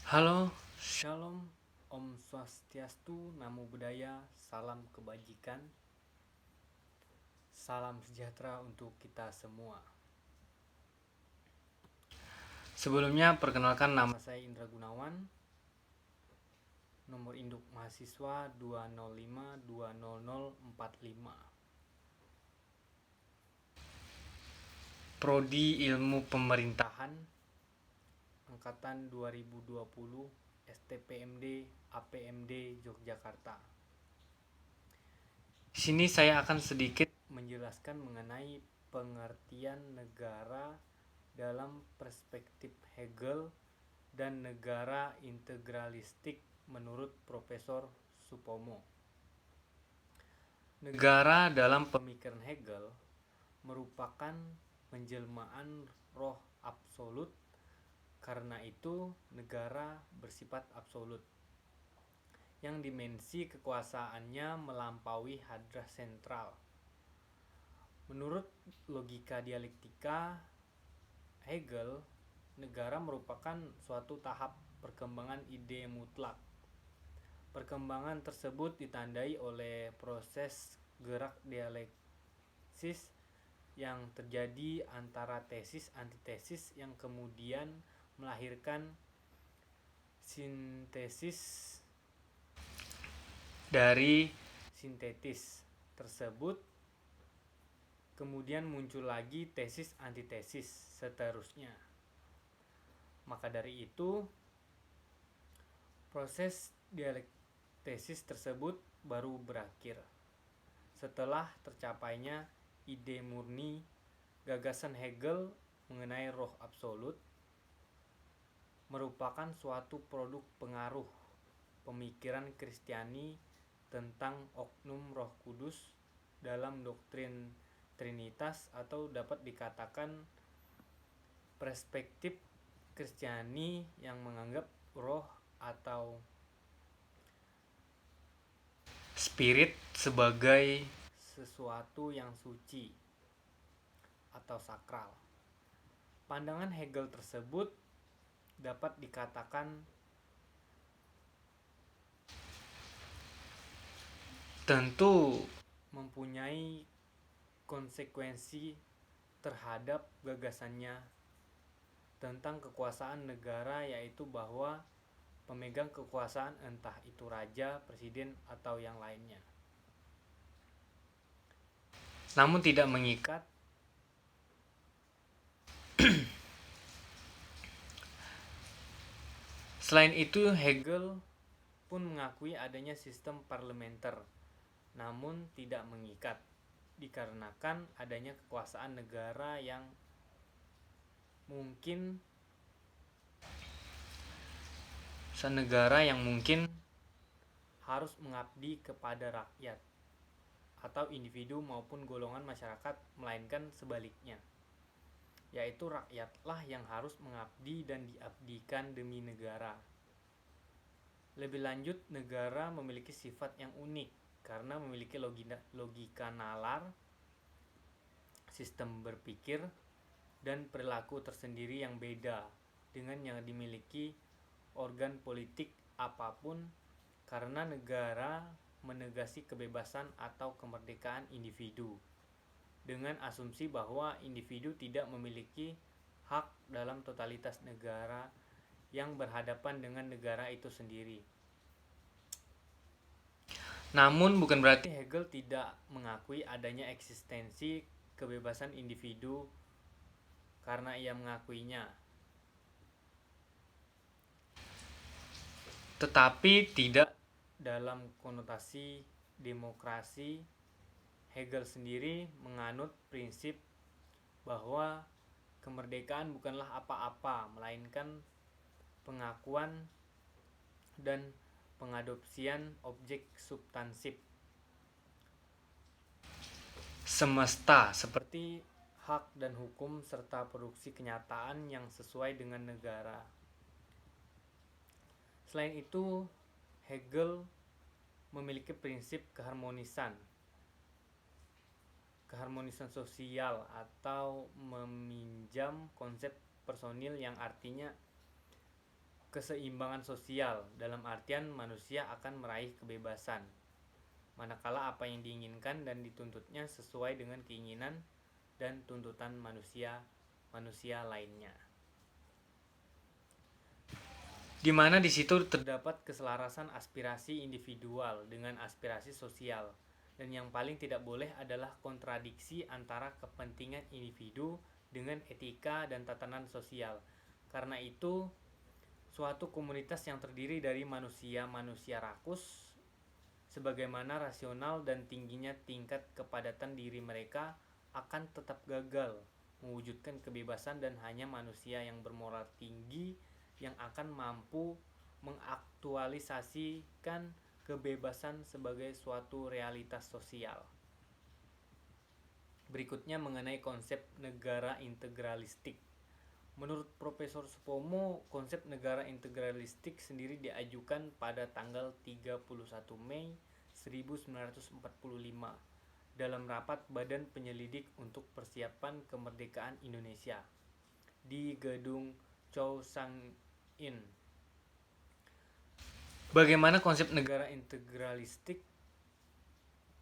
Halo, Shalom, Om Swastiastu, Namo Buddhaya, Salam Kebajikan, Salam Sejahtera untuk kita semua. Sebelumnya perkenalkan nama saya Indra Gunawan, nomor induk mahasiswa 205-20045. Prodi Ilmu Pemerintahan, Angkatan 2020, STPMD, APMD, Yogyakarta. Di sini saya akan sedikit menjelaskan mengenai pengertian negara dalam perspektif Hegel dan negara integralistik menurut Profesor Supomo. Negara dalam pemikiran Hegel merupakan penjelmaan roh absolut, karena itu negara bersifat absolut yang dimensi kekuasaannya melampaui hadrah sentral. Menurut logika dialektika Hegel, negara merupakan suatu tahap perkembangan ide mutlak. Perkembangan tersebut ditandai oleh proses gerak dialeksis yang terjadi antara tesis-antitesis yang kemudian melahirkan sintesis dari sintetis tersebut. Kemudian muncul lagi tesis-antitesis, seterusnya. Maka dari itu, proses dialektesis tersebut baru berakhir setelah tercapainya ide murni. Gagasan Hegel mengenai roh absolut merupakan suatu produk pengaruh pemikiran Kristiani tentang oknum Roh Kudus dalam doktrin Trinitas, atau dapat dikatakan perspektif Kristiani yang menganggap roh atau spirit sebagai sesuatu yang suci atau sakral. Pandangan Hegel tersebut dapat dikatakan tentu mempunyai konsekuensi terhadap gagasannya tentang kekuasaan negara, yaitu bahwa pemegang kekuasaan, entah itu raja, presiden, atau yang lainnya, namun tidak mengikat. Selain itu, Hegel pun mengakui adanya sistem parlementer, namun tidak mengikat, dikarenakan adanya kekuasaan negara yang mungkin harus mengabdi kepada rakyat atau individu maupun golongan masyarakat, melainkan sebaliknya, yaitu rakyatlah yang harus mengabdi dan diabdikan demi negara. Lebih lanjut, negara memiliki sifat yang unik karena memiliki logika nalar, sistem berpikir, dan perilaku tersendiri yang beda dengan yang dimiliki organ politik apapun, karena negara menegasi kebebasan atau kemerdekaan individu dengan asumsi bahwa individu tidak memiliki hak dalam totalitas negara yang berhadapan dengan negara itu sendiri. Namun bukan berarti Hegel tidak mengakui adanya eksistensi kebebasan individu, karena ia mengakuinya. Tetapi tidak dalam konotasi demokrasi. Hegel sendiri menganut prinsip bahwa kemerdekaan bukanlah apa-apa, melainkan pengakuan dan pengadopsian objek substansif semesta seperti hak dan hukum serta produksi kenyataan yang sesuai dengan negara. Selain itu, Hegel memiliki prinsip keharmonisan sosial, atau meminjam konsep personil yang artinya keseimbangan sosial, dalam artian manusia akan meraih kebebasan, manakala apa yang diinginkan dan dituntutnya sesuai dengan keinginan dan tuntutan manusia lainnya. Di mana di situ terdapat keselarasan aspirasi individual dengan aspirasi sosial, dan yang paling tidak boleh adalah kontradiksi antara kepentingan individu dengan etika dan tatanan sosial. Karena itu, suatu komunitas yang terdiri dari manusia-manusia rakus, sebagaimana rasional dan tingginya tingkat kepadatan diri mereka, akan tetap gagal mewujudkan kebebasan, dan hanya manusia yang bermoral tinggi yang akan mampu mengaktualisasikan kebebasan sebagai suatu realitas sosial. Berikutnya mengenai konsep negara integralistik. Menurut Profesor Supomo, konsep negara integralistik sendiri diajukan pada tanggal 31 Mei 1945 dalam rapat Badan Penyelidik untuk Persiapan Kemerdekaan Indonesia di Gedung Chow Sang-in. Bagaimana konsep negara integralistik?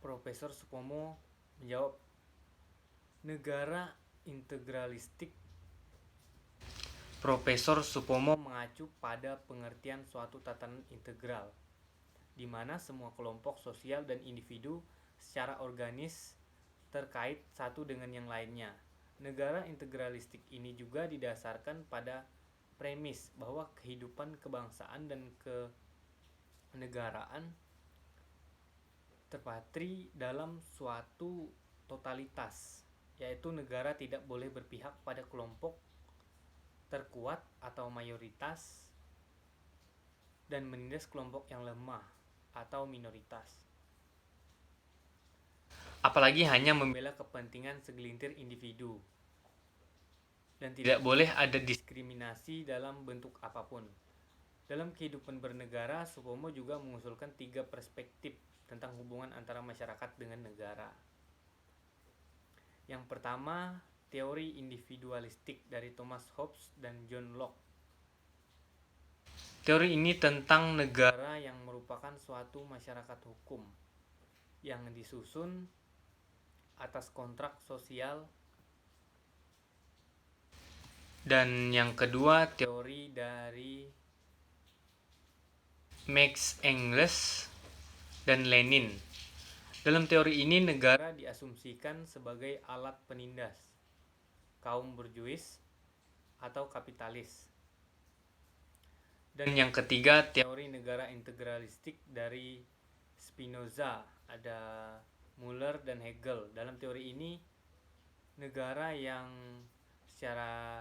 Profesor Supomo menjawab, negara integralistik Profesor Supomo mengacu pada pengertian suatu tatanan integral, di mana semua kelompok sosial dan individu secara organis terkait satu dengan yang lainnya. Negara integralistik ini juga didasarkan pada premis bahwa kehidupan kebangsaan dan kenegaraan terpatri dalam suatu totalitas, yaitu negara tidak boleh berpihak pada kelompok terkuat atau mayoritas dan menindas kelompok yang lemah atau minoritas, apalagi hanya membela kepentingan segelintir individu, dan tidak boleh ada diskriminasi dalam bentuk apapun. Dalam kehidupan bernegara, Supomo juga mengusulkan 3 perspektif tentang hubungan antara masyarakat dengan negara. Yang pertama, teori individualistik dari Thomas Hobbes dan John Locke. Teori ini tentang negara yang merupakan suatu masyarakat hukum yang disusun atas kontrak sosial. Dan yang kedua, teori dari Marx, Engels, dan Lenin. Dalam teori ini, negara diasumsikan sebagai alat penindas kaum borjuis atau kapitalis. Dan yang ketiga, teori negara integralistik dari Spinoza, ada Müller dan Hegel. Dalam teori ini, negara yang secara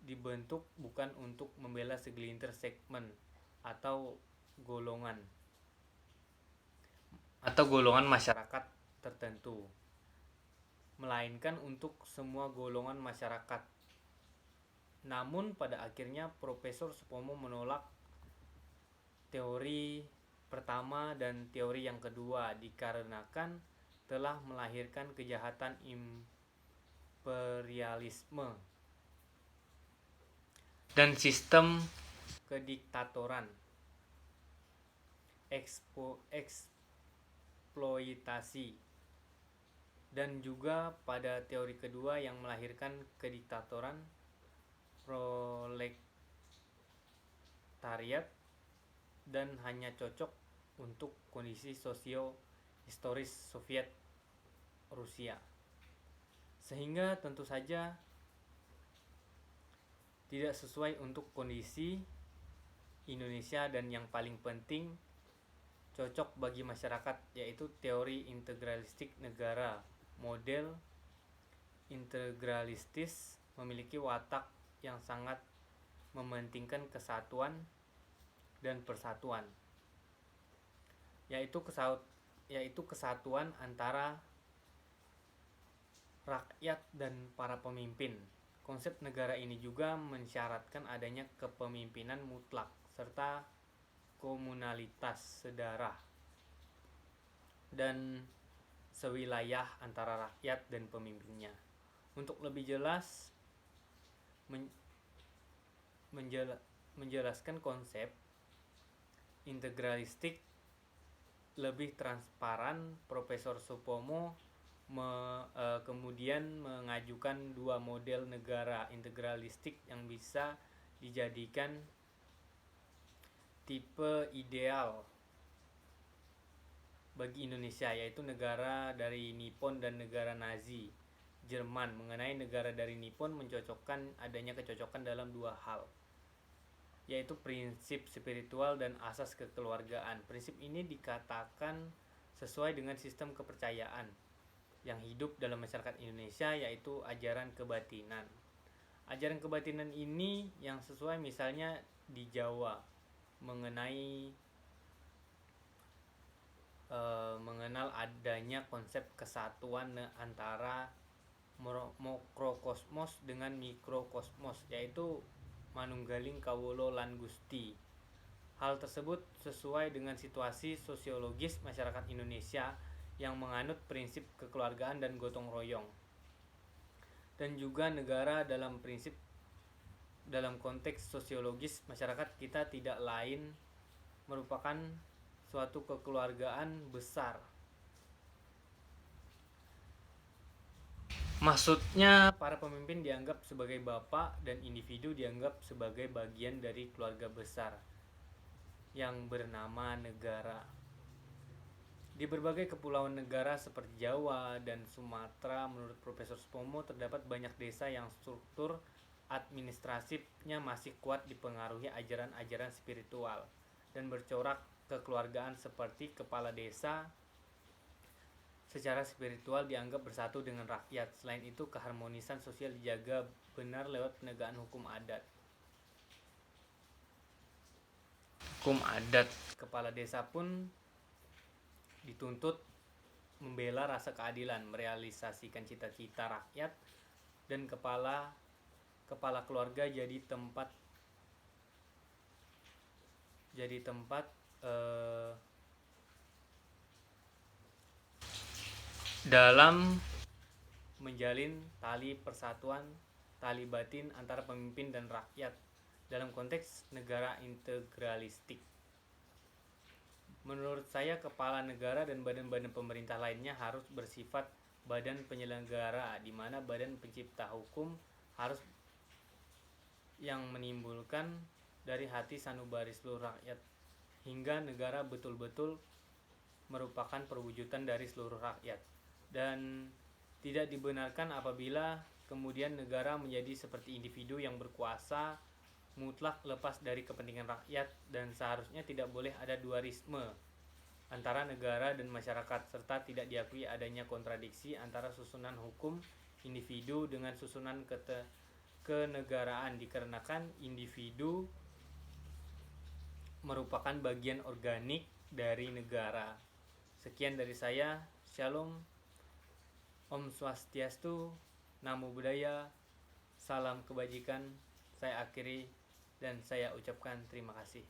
dibentuk bukan untuk membela segelintir segmen atau golongan masyarakat tertentu, melainkan untuk semua golongan masyarakat. Namun pada akhirnya Profesor Supomo menolak teori pertama dan teori yang kedua dikarenakan telah melahirkan kejahatan imperialisme dan sistem kediktatoran, eksploitasi, dan juga pada teori kedua yang melahirkan kediktatoran proletariat dan hanya cocok untuk kondisi sosio-historis Soviet Rusia, sehingga tentu saja tidak sesuai untuk kondisi Indonesia, dan yang paling penting cocok bagi masyarakat, yaitu teori integralistik negara. Model integralistis memiliki watak yang sangat mementingkan kesatuan dan persatuan, yaitu kesatuan antara rakyat dan para pemimpin. Konsep negara ini juga mensyaratkan adanya kepemimpinan mutlak serta komunalitas sedarah dan sewilayah antara rakyat dan pemimpinnya. Untuk lebih jelas menjelaskan konsep integralistik lebih transparan, Profesor Supomo kemudian mengajukan dua model negara integralistik yang bisa dijadikan tipe ideal bagi Indonesia, yaitu negara dari Nippon dan negara Nazi Jerman. Mengenai negara dari Nippon, mencocokkan adanya kecocokan dalam dua hal, yaitu prinsip spiritual dan asas kekeluargaan. Prinsip ini dikatakan sesuai dengan sistem kepercayaan yang hidup dalam masyarakat Indonesia, yaitu ajaran kebatinan. Ajaran kebatinan ini yang sesuai misalnya di Jawa mengenal adanya konsep kesatuan antara makrokosmos dengan mikrokosmos, yaitu manunggaling kawula lan Gusti. Hal tersebut sesuai dengan situasi sosiologis masyarakat Indonesia yang menganut prinsip kekeluargaan dan gotong royong. Dan juga negara dalam konteks sosiologis masyarakat kita tidak lain merupakan suatu kekeluargaan besar. Maksudnya para pemimpin dianggap sebagai bapak dan individu dianggap sebagai bagian dari keluarga besar yang bernama negara. Di berbagai kepulauan negara seperti Jawa dan Sumatera, menurut Profesor Supomo, terdapat banyak desa yang struktur administratifnya masih kuat dipengaruhi ajaran-ajaran spiritual dan bercorak kekeluargaan, seperti kepala desa secara spiritual dianggap bersatu dengan rakyat. Selain itu, keharmonisan sosial dijaga benar lewat penegakan hukum adat. Kepala desa pun dituntut membela rasa keadilan, merealisasikan cita-cita rakyat, dan kepala keluarga jadi tempat dalam menjalin tali persatuan, tali batin antara pemimpin dan rakyat dalam konteks negara integralistik. Menurut saya, kepala negara dan badan-badan pemerintah lainnya harus bersifat badan penyelenggara, di mana badan pencipta hukum harus yang menimbulkan dari hati sanubari seluruh rakyat, hingga negara betul-betul merupakan perwujudan dari seluruh rakyat, dan tidak dibenarkan apabila kemudian negara menjadi seperti individu yang berkuasa mutlak lepas dari kepentingan rakyat, dan seharusnya tidak boleh ada dualisme antara negara dan masyarakat, serta tidak diakui adanya kontradiksi antara susunan hukum individu dengan susunan kenegaraan, dikarenakan individu merupakan bagian organik dari negara. Sekian dari saya. Shalom, Om Swastiastu, Namo Buddhaya, salam kebajikan. Saya akhiri dan saya ucapkan terima kasih.